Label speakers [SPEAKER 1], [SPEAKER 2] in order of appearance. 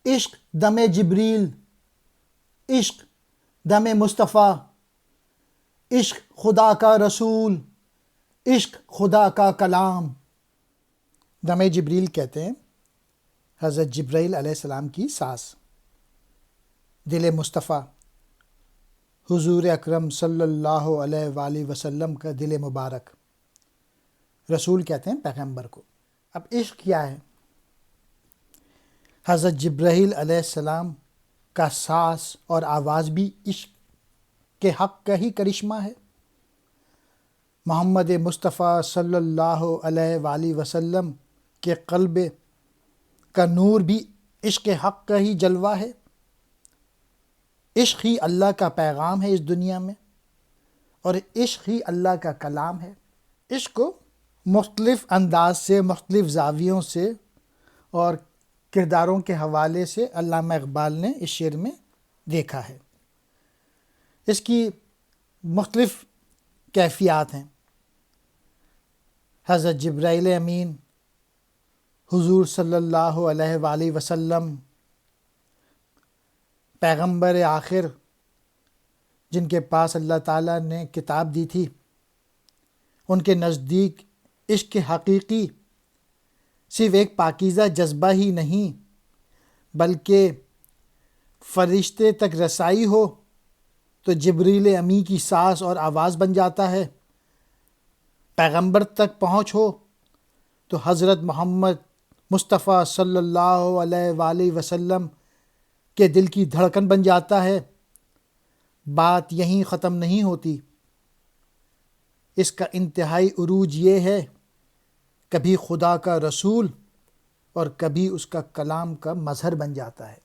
[SPEAKER 1] عشق دم جبریل، عشق دم مصطفیٰ، عشق خدا کا رسول، عشق خدا کا کلام۔ دم جبریل کہتے ہیں حضرت جبرائیل علیہ السلام کی سانس۔ دل مصطفیٰ حضور اکرم صلی اللہ علیہ وآلہ وسلم کا دل مبارک۔ رسول کہتے ہیں پیغمبر کو۔ اب عشق کیا ہے؟ حضرت جبرائیل علیہ السلام کا سانس اور آواز بھی عشق کے حق کا ہی کرشمہ ہے۔ محمد مصطفیٰ صلی اللہ علیہ وآلہ وسلم کے قلب کا نور بھی عشق حق کا ہی جلوہ ہے۔ عشق ہی اللہ کا پیغام ہے اس دنیا میں، اور عشق ہی اللہ کا کلام ہے۔ عشق کو مختلف انداز سے، مختلف زاویوں سے اور کرداروں کے حوالے سے علامہ اقبال نے اس شعر میں دیکھا ہے۔ اس کی مختلف کیفیات ہیں۔ حضرت جبرائیل امین، حضور صلی اللہ علیہ وآلہ وسلم، پیغمبر آخر جن کے پاس اللہ تعالیٰ نے کتاب دی تھی، ان کے نزدیک عشق حقیقی صرف ایک پاکیزہ جذبہ ہی نہیں بلکہ فرشتے تک رسائی ہو تو جبریل امی کی سانس اور آواز بن جاتا ہے، پیغمبر تک پہنچ ہو تو حضرت محمد مصطفیٰ صلی اللہ علیہ وآلہ وسلم کے دل کی دھڑکن بن جاتا ہے۔ بات یہیں ختم نہیں ہوتی، اس کا انتہائی عروج یہ ہے کبھی خدا کا رسول اور کبھی اس کا کلام کا مظہر بن جاتا ہے۔